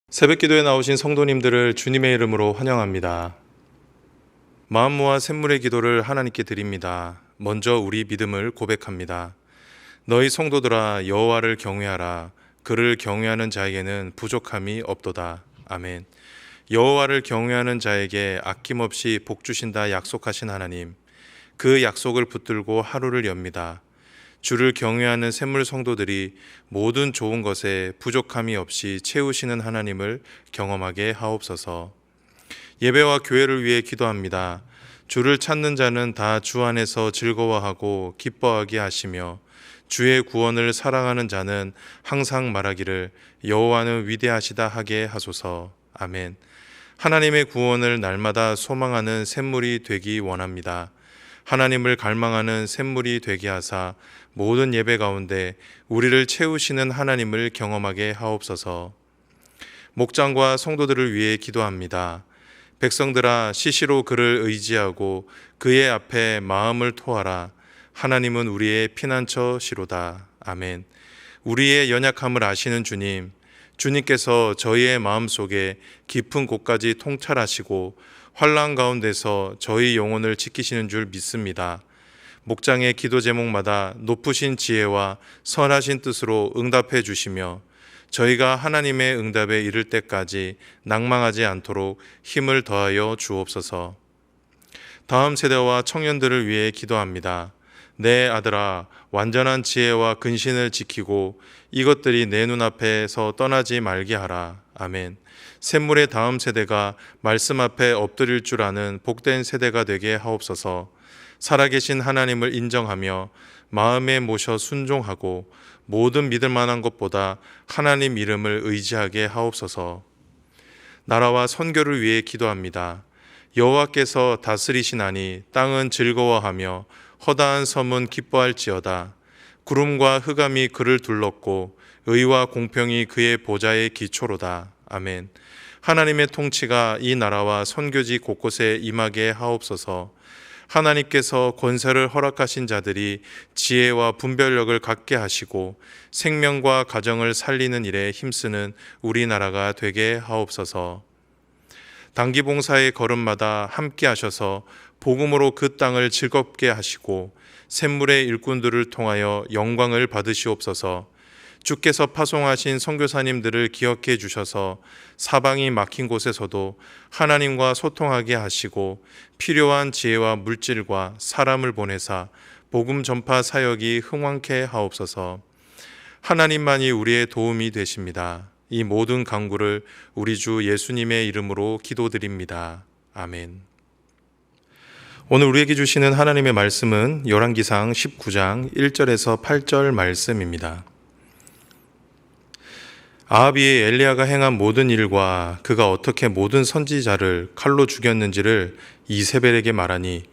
새벽기도에 나오신 성도님들을 주님의 이름으로 환영합니다. 마음 모아 샘물의 기도를 하나님께 드립니다. 먼저 우리 믿음을 고백합니다. 너희 성도들아 여호와를 경외하라. 그를 경외하는 자에게는 부족함이 없도다. 아멘. 여호와를 경외하는 자에게 아낌없이 복 주신다 약속하신 하나님, 그 약속을 붙들고 하루를 엽니다. 주를 경외하는 샘물 성도들이 모든 좋은 것에 부족함이 없이 채우시는 하나님을 경험하게 하옵소서. 예배와 교회를 위해 기도합니다. 주를 찾는 자는 다 주 안에서 즐거워하고 기뻐하게 하시며 주의 구원을 사랑하는 자는 항상 말하기를 여호와는 위대하시다 하게 하소서. 아멘. 하나님의 구원을 날마다 소망하는 샘물이 되기 원합니다. 하나님을 갈망하는 샘물이 되게 하사 모든 예배 가운데 우리를 채우시는 하나님을 경험하게 하옵소서. 목장과 성도들을 위해 기도합니다. 백성들아 시시로 그를 의지하고 그의 앞에 마음을 토하라. 하나님은 우리의 피난처시로다. 아멘. 우리의 연약함을 아시는 주님, 주님께서 저희의 마음속에 깊은 곳까지 통찰하시고 환난 가운데서 저희 영혼을 지키시는 줄 믿습니다. 목장의 기도 제목마다 높으신 지혜와 선하신 뜻으로 응답해 주시며 저희가 하나님의 응답에 이를 때까지 낭망하지 않도록 힘을 더하여 주옵소서. 다음 세대와 청년들을 위해 기도합니다. 내 아들아, 완전한 지혜와 근신을 지키고 이것들이 내 눈앞에서 떠나지 말게 하라. 아멘. 샘물의 다음 세대가 말씀 앞에 엎드릴 줄 아는 복된 세대가 되게 하옵소서. 살아계신 하나님을 인정하며 마음에 모셔 순종하고 모든 믿을 만한 것보다 하나님 이름을 의지하게 하옵소서. 나라와 선교를 위해 기도합니다. 여호와께서 다스리시나니 땅은 즐거워하며 허다한 섬은 기뻐할지어다. 구름과 흑암이 그를 둘렀고 의와 공평이 그의 보좌의 기초로다. 아멘. 하나님의 통치가 이 나라와 선교지 곳곳에 임하게 하옵소서. 하나님께서 권세를 허락하신 자들이 지혜와 분별력을 갖게 하시고 생명과 가정을 살리는 일에 힘쓰는 우리나라가 되게 하옵소서. 단기 봉사의 걸음마다 함께 하셔서 복음으로 그 땅을 즐겁게 하시고 샘물의 일꾼들을 통하여 영광을 받으시옵소서. 주께서 파송하신 선교사님들을 기억해 주셔서 사방이 막힌 곳에서도 하나님과 소통하게 하시고 필요한 지혜와 물질과 사람을 보내사 복음 전파 사역이 흥왕케 하옵소서. 하나님만이 우리의 도움이 되십니다. 이 모든 간구를 우리 주 예수님의 이름으로 기도드립니다. 아멘. 오늘 우리에게 주시는 하나님의 말씀은 열왕기상 19장 1절에서 8절 말씀입니다. 아합이 엘리야가 행한 모든 일과 그가 어떻게 모든 선지자를 칼로 죽였는지를 이세벨에게 말하니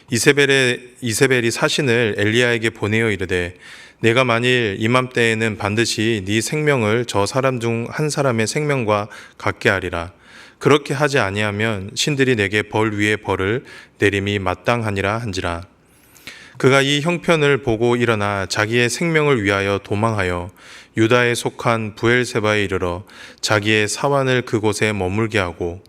이세벨이 사신을 엘리야에게 보내어 이르되 내가 만일 이맘때에는 반드시 네 생명을 저 사람 중 한 사람의 생명과 같게 하리라. 그렇게 하지 아니하면 신들이 내게 벌 위에 벌을 내림이 마땅하니라 한지라. 그가 이 형편을 보고 일어나 자기의 생명을 위하여 도망하여 유다에 속한 부엘세바에 이르러 자기의 사환을 그곳에 머물게 하고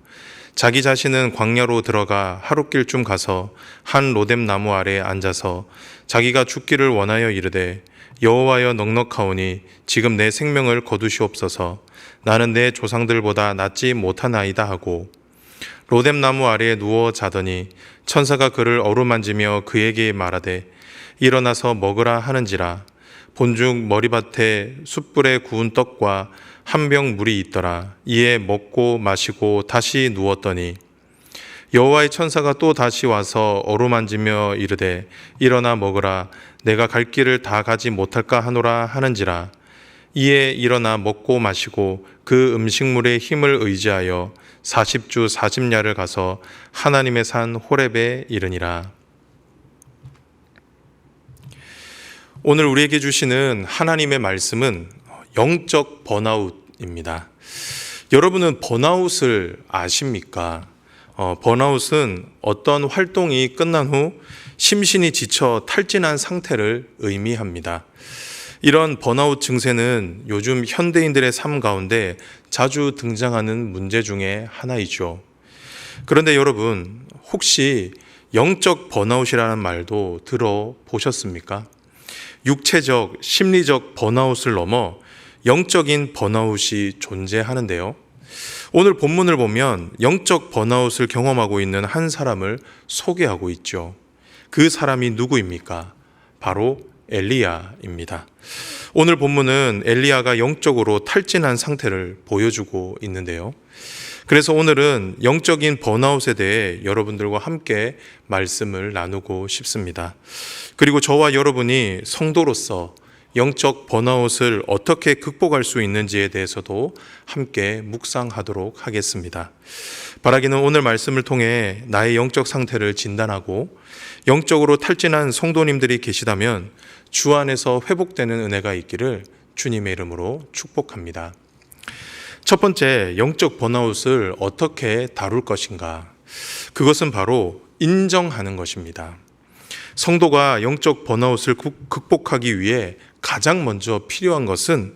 자기 자신은 광야로 들어가 하룻길쯤 가서 한 로뎀 나무 아래에 앉아서 자기가 죽기를 원하여 이르되 여호와여 넉넉하오니 지금 내 생명을 거두시옵소서. 나는 내 조상들보다 낫지 못하나이다 하고 로뎀 나무 아래에 누워 자더니 천사가 그를 어루만지며 그에게 말하되 일어나서 먹으라 하는지라. 본즉 머리밭에 숯불에 구운 떡과 한 병 물이 있더라. 이에 먹고 마시고 다시 누웠더니 여호와의 천사가 또 다시 와서 어루만지며 이르되 일어나 먹으라. 내가 갈 길을 다 가지 못할까 하노라 하는지라. 이에 일어나 먹고 마시고 그 음식물의 힘을 의지하여 40주 40야를 가서 하나님의 산 호렙에 이르니라. 오늘 우리에게 주시는 하나님의 말씀은 영적 번아웃입니다. 여러분은 번아웃을 아십니까? 번아웃은 어떤 활동이 끝난 후 심신이 지쳐 탈진한 상태를 의미합니다. 이런 번아웃 증세는 요즘 현대인들의 삶 가운데 자주 등장하는 문제 중에 하나이죠. 그런데 여러분, 혹시 영적 번아웃이라는 말도 들어보셨습니까? 육체적, 심리적 번아웃을 넘어 영적인 번아웃이 존재하는데요. 오늘 본문을 보면 영적 번아웃을 경험하고 있는 한 사람을 소개하고 있죠. 그 사람이 누구입니까? 바로 엘리야입니다. 오늘 본문은 엘리야가 영적으로 탈진한 상태를 보여주고 있는데요. 그래서 오늘은 영적인 번아웃에 대해 여러분들과 함께 말씀을 나누고 싶습니다. 그리고 저와 여러분이 성도로서 영적 번아웃을 어떻게 극복할 수 있는지에 대해서도 함께 묵상하도록 하겠습니다. 바라기는 오늘 말씀을 통해 나의 영적 상태를 진단하고 영적으로 탈진한 성도님들이 계시다면 주 안에서 회복되는 은혜가 있기를 주님의 이름으로 축복합니다. 첫 번째, 영적 번아웃을 어떻게 다룰 것인가? 그것은 바로 인정하는 것입니다. 성도가 영적 번아웃을 극복하기 위해 가장 먼저 필요한 것은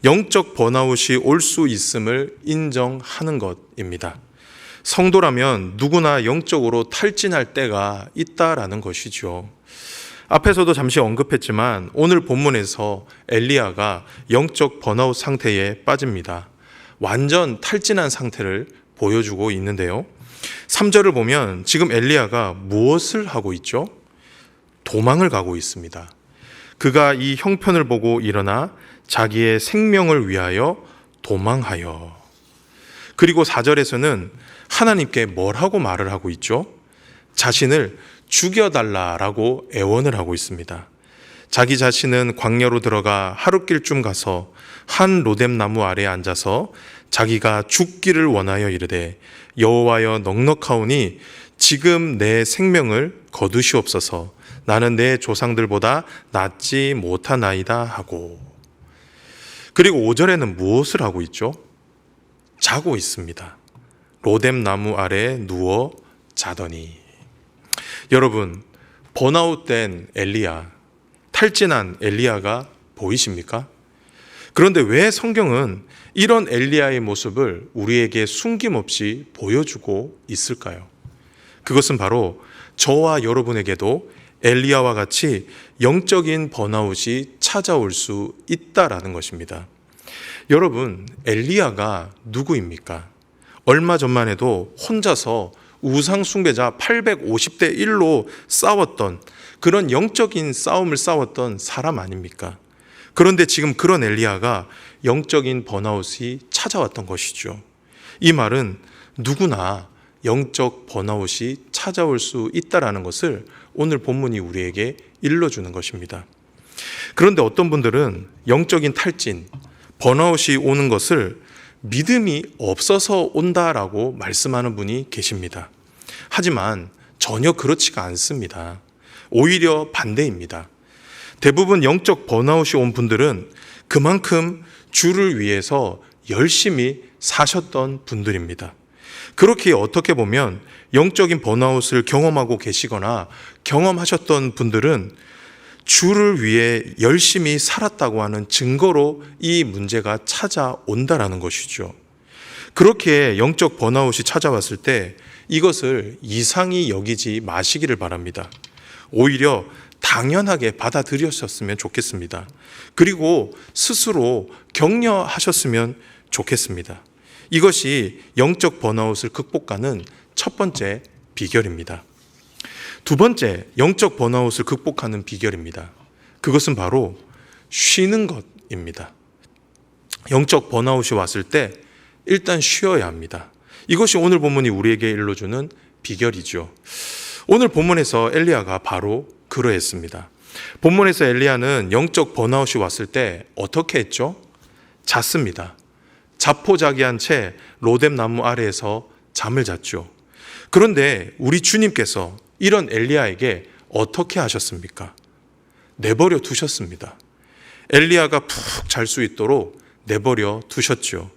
영적 번아웃이 올 수 있음을 인정하는 것입니다. 성도라면 누구나 영적으로 탈진할 때가 있다라는 것이죠. 앞에서도 잠시 언급했지만 오늘 본문에서 엘리야가 영적 번아웃 상태에 빠집니다. 완전 탈진한 상태를 보여주고 있는데요. 3절을 보면 지금 엘리야가 무엇을 하고 있죠? 도망을 가고 있습니다. 그가 이 형편을 보고 일어나 자기의 생명을 위하여 도망하여. 그리고 4절에서는 하나님께 뭐라고 말을 하고 있죠? 자신을 죽여달라라고 애원을 하고 있습니다. 자기 자신은 광야로 들어가 하룻길쯤 가서 한 로뎀나무 아래에 앉아서 자기가 죽기를 원하여 이르되 여호와여 넉넉하오니 지금 내 생명을 거두시옵소서. 나는 내 조상들보다 낫지 못하나이다 하고. 그리고 5절에는 무엇을 하고 있죠? 자고 있습니다. 로뎀나무 아래에 누워 자더니. 여러분, 번아웃된 엘리야, 탈진한 엘리야가 보이십니까? 그런데 왜 성경은 이런 엘리야의 모습을 우리에게 숨김없이 보여주고 있을까요? 그것은 바로 저와 여러분에게도 엘리야와 같이 영적인 번아웃이 찾아올 수 있다라는 것입니다. 여러분, 엘리야가 누구입니까? 얼마 전만 해도 혼자서 우상 숭배자 850대 1로 싸웠던 그런 영적인 싸움을 싸웠던 사람 아닙니까? 그런데 지금 그런 엘리야가 영적인 번아웃이 찾아왔던 것이죠. 이 말은 누구나 영적 번아웃이 찾아올 수 있다라는 것을 오늘 본문이 우리에게 일러주는 것입니다. 그런데 어떤 분들은 영적인 탈진, 번아웃이 오는 것을 믿음이 없어서 온다라고 말씀하는 분이 계십니다. 하지만 전혀 그렇지가 않습니다. 오히려 반대입니다. 대부분 영적 번아웃이 온 분들은 그만큼 주를 위해서 열심히 사셨던 분들입니다. 그렇게 어떻게 보면 영적인 번아웃을 경험하고 계시거나 경험하셨던 분들은 주를 위해 열심히 살았다고 하는 증거로 이 문제가 찾아온다라는 것이죠. 그렇게 영적 번아웃이 찾아왔을 때 이것을 이상히 여기지 마시기를 바랍니다. 오히려 당연하게 받아들이셨으면 좋겠습니다. 그리고 스스로 격려하셨으면 좋겠습니다. 이것이 영적 번아웃을 극복하는 첫 번째 비결입니다. 두 번째, 영적 번아웃을 극복하는 비결입니다. 그것은 바로 쉬는 것입니다. 영적 번아웃이 왔을 때 일단 쉬어야 합니다. 이것이 오늘 본문이 우리에게 일러주는 비결이죠. 오늘 본문에서 엘리야가 바로 그러했습니다. 본문에서 엘리야는 영적 번아웃이 왔을 때 어떻게 했죠? 잤습니다. 자포자기한 채 로뎀나무 아래에서 잠을 잤죠. 그런데 우리 주님께서 이런 엘리야에게 어떻게 하셨습니까? 내버려 두셨습니다. 엘리야가 푹 잘 수 있도록 내버려 두셨죠.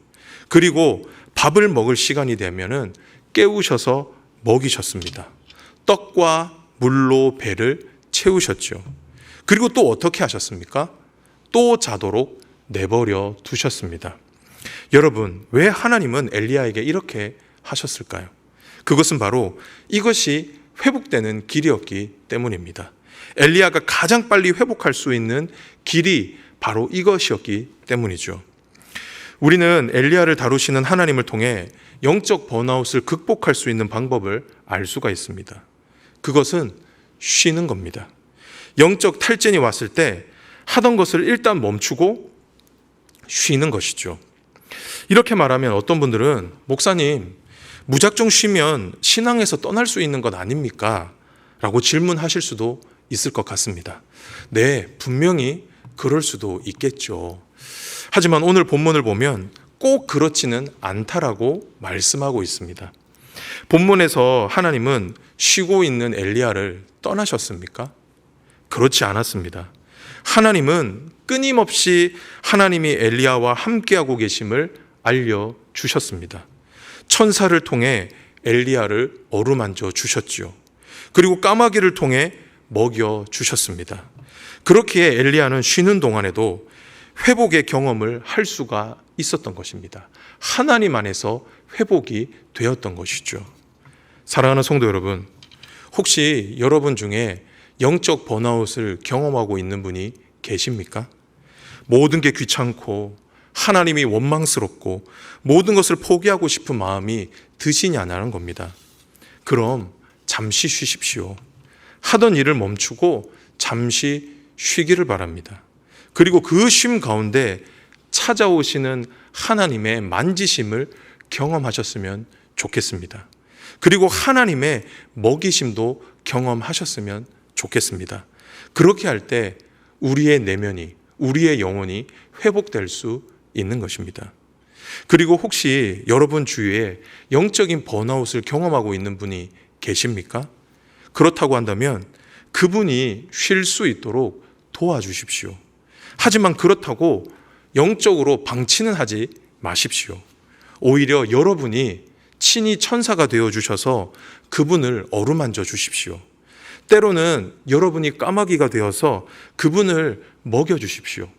그리고 밥을 먹을 시간이 되면은 깨우셔서 먹이셨습니다. 떡과 물로 배를 채우셨죠. 그리고 또 어떻게 하셨습니까? 또 자도록 내버려 두셨습니다. 여러분, 왜 하나님은 엘리야에게 이렇게 하셨을까요? 그것은 바로 이것이 회복되는 길이었기 때문입니다. 엘리야가 가장 빨리 회복할 수 있는 길이 바로 이것이었기 때문이죠. 우리는 엘리야를 다루시는 하나님을 통해 영적 번아웃을 극복할 수 있는 방법을 알 수가 있습니다. 그것은 쉬는 겁니다. 영적 탈진이 왔을 때 하던 것을 일단 멈추고 쉬는 것이죠. 이렇게 말하면 어떤 분들은 목사님, 무작정 쉬면 신앙에서 떠날 수 있는 것 아닙니까? 라고 질문하실 수도 있을 것 같습니다. 네, 분명히 그럴 수도 있겠죠. 하지만 오늘 본문을 보면 꼭 그렇지는 않다라고 말씀하고 있습니다. 본문에서 하나님은 쉬고 있는 엘리야를 떠나셨습니까? 그렇지 않았습니다. 하나님은 끊임없이 하나님이 엘리야와 함께하고 계심을 알려주셨습니다. 천사를 통해 엘리야를 어루만져 주셨지요. 그리고 까마귀를 통해 먹여 주셨습니다. 그렇기에 엘리야는 쉬는 동안에도 회복의 경험을 할 수가 있었던 것입니다. 하나님 안에서 회복이 되었던 것이죠. 사랑하는 성도 여러분, 혹시 여러분 중에 영적 번아웃을 경험하고 있는 분이 계십니까? 모든 게 귀찮고 하나님이 원망스럽고 모든 것을 포기하고 싶은 마음이 드시냐는 겁니다. 그럼 잠시 쉬십시오. 하던 일을 멈추고 잠시 쉬기를 바랍니다. 그리고 그 쉼 가운데 찾아오시는 하나님의 만지심을 경험하셨으면 좋겠습니다. 그리고 하나님의 먹이심도 경험하셨으면 좋겠습니다. 그렇게 할 때 우리의 내면이, 우리의 영혼이 회복될 수 있는 것입니다. 그리고 혹시 여러분 주위에 영적인 번아웃을 경험하고 있는 분이 계십니까? 그렇다고 한다면 그분이 쉴 수 있도록 도와주십시오. 하지만 그렇다고 영적으로 방치는 하지 마십시오. 오히려 여러분이 친히 천사가 되어주셔서 그분을 어루만져 주십시오. 때로는 여러분이 까마귀가 되어서 그분을 먹여주십시오.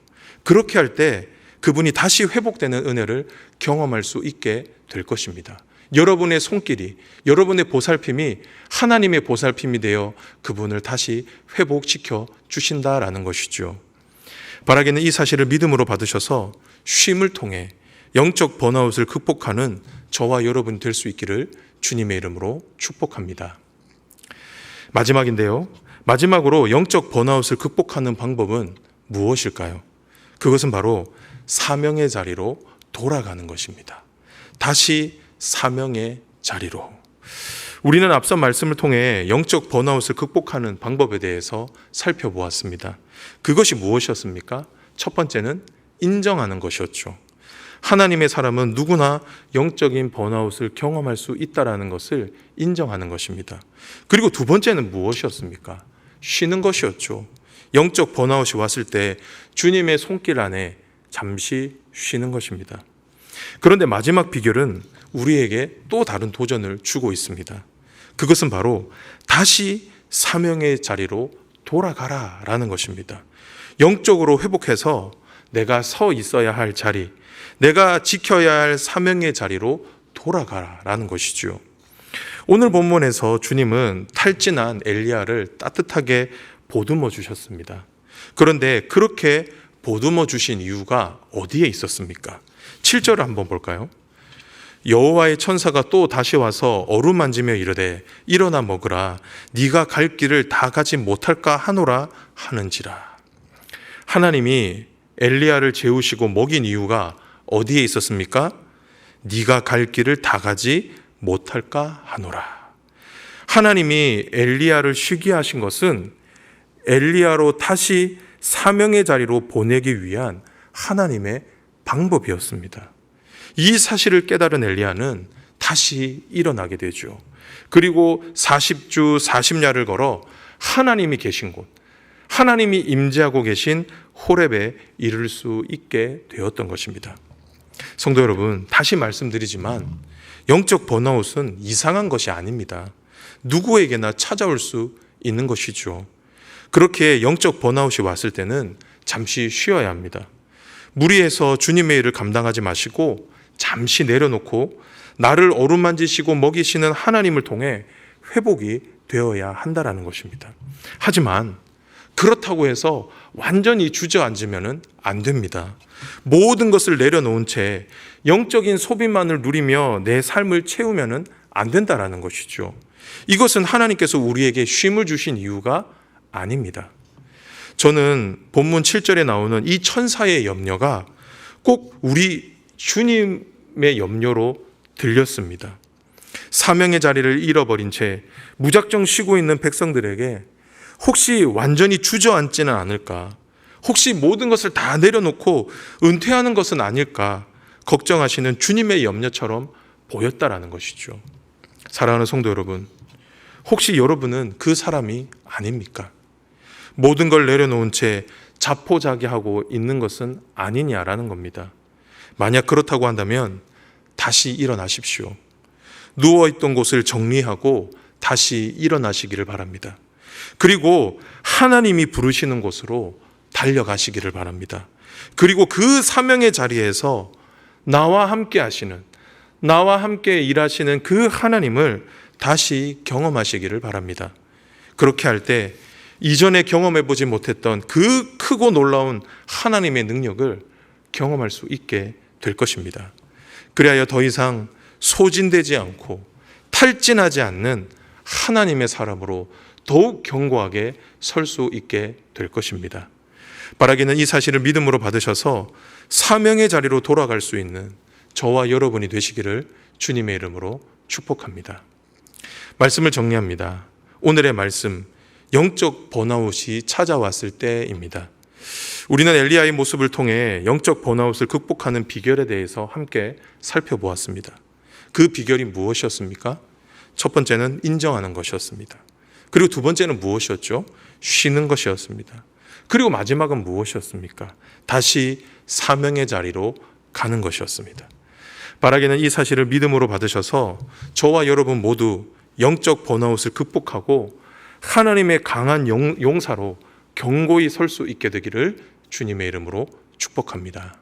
그렇게 할 때 그분이 다시 회복되는 은혜를 경험할 수 있게 될 것입니다. 여러분의 손길이, 여러분의 보살핌이 하나님의 보살핌이 되어 그분을 다시 회복시켜 주신다라는 것이죠. 바라기는 이 사실을 믿음으로 받으셔서 쉼을 통해 영적 번아웃을 극복하는 저와 여러분 될 수 있기를 주님의 이름으로 축복합니다. 마지막인데요. 마지막으로 영적 번아웃을 극복하는 방법은 무엇일까요? 그것은 바로 사명의 자리로 돌아가는 것입니다. 다시 사명의 자리로. 우리는 앞선 말씀을 통해 영적 번아웃을 극복하는 방법에 대해서 살펴보았습니다. 그것이 무엇이었습니까? 첫 번째는 인정하는 것이었죠. 하나님의 사람은 누구나 영적인 번아웃을 경험할 수 있다는 것을 인정하는 것입니다. 그리고 두 번째는 무엇이었습니까? 쉬는 것이었죠. 영적 번아웃이 왔을 때 주님의 손길 안에 잠시 쉬는 것입니다. 그런데 마지막 비결은 우리에게 또 다른 도전을 주고 있습니다. 그것은 바로 다시 사명의 자리로 돌아가라라는 것입니다. 영적으로 회복해서 내가 서 있어야 할 자리, 내가 지켜야 할 사명의 자리로 돌아가라는 것이죠. 오늘 본문에서 주님은 탈진한 엘리야를 따뜻하게 보듬어 주셨습니다. 그런데 그렇게 보듬어 주신 이유가 어디에 있었습니까? 7절을 한번 볼까요? 여호와의 천사가 또 다시 와서 어루만지며 이르되 일어나 먹으라. 네가 갈 길을 다 가지 못할까 하노라 하는지라. 하나님이 엘리야를 재우시고 먹인 이유가 어디에 있었습니까? 네가 갈 길을 다 가지 못할까 하노라. 하나님이 엘리야를 쉬게 하신 것은 엘리야로 다시 사명의 자리로 보내기 위한 하나님의 방법이었습니다. 이 사실을 깨달은 엘리야는 다시 일어나게 되죠. 그리고 40주 40야를 걸어 하나님이 계신 곳, 하나님이 임재하고 계신 호렙에 이를 수 있게 되었던 것입니다. 성도 여러분, 다시 말씀드리지만 영적 번아웃은 이상한 것이 아닙니다. 누구에게나 찾아올 수 있는 것이죠. 그렇게 영적 번아웃이 왔을 때는 잠시 쉬어야 합니다. 무리해서 주님의 일을 감당하지 마시고 잠시 내려놓고 나를 어루만지시고 먹이시는 하나님을 통해 회복이 되어야 한다라는 것입니다. 하지만 그렇다고 해서 완전히 주저앉으면 안 됩니다. 모든 것을 내려놓은 채 영적인 소비만을 누리며 내 삶을 채우면 안 된다라는 것이죠. 이것은 하나님께서 우리에게 쉼을 주신 이유가 아닙니다. 저는 본문 7절에 나오는 이 천사의 염려가 꼭 우리 주님의 염려로 들렸습니다. 사명의 자리를 잃어버린 채 무작정 쉬고 있는 백성들에게 혹시 완전히 주저앉지는 않을까? 혹시 모든 것을 다 내려놓고 은퇴하는 것은 아닐까? 걱정하시는 주님의 염려처럼 보였다라는 것이죠. 사랑하는 성도 여러분, 혹시 여러분은 그 사람이 아닙니까? 모든 걸 내려놓은 채 자포자기하고 있는 것은 아니냐라는 겁니다. 만약 그렇다고 한다면 다시 일어나십시오. 누워있던 곳을 정리하고 다시 일어나시기를 바랍니다. 그리고 하나님이 부르시는 곳으로 달려가시기를 바랍니다. 그리고 그 사명의 자리에서 나와 함께 하시는, 나와 함께 일하시는 그 하나님을 다시 경험하시기를 바랍니다. 그렇게 할 때 이전에 경험해보지 못했던 그 크고 놀라운 하나님의 능력을 경험할 수 있게 될 것입니다. 그리하여 더 이상 소진되지 않고 탈진하지 않는 하나님의 사람으로 더욱 견고하게 설 수 있게 될 것입니다. 바라기는 이 사실을 믿음으로 받으셔서 사명의 자리로 돌아갈 수 있는 저와 여러분이 되시기를 주님의 이름으로 축복합니다. 말씀을 정리합니다. 오늘의 말씀, 영적 번아웃이 찾아왔을 때입니다. 우리는 엘리야의 모습을 통해 영적 번아웃을 극복하는 비결에 대해서 함께 살펴보았습니다. 그 비결이 무엇이었습니까? 첫 번째는 인정하는 것이었습니다. 그리고 두 번째는 무엇이었죠? 쉬는 것이었습니다. 그리고 마지막은 무엇이었습니까? 다시 사명의 자리로 가는 것이었습니다. 바라기는 이 사실을 믿음으로 받으셔서 저와 여러분 모두 영적 번아웃을 극복하고 하나님의 강한 용사로 견고히 설 수 있게 되기를 주님의 이름으로 축복합니다.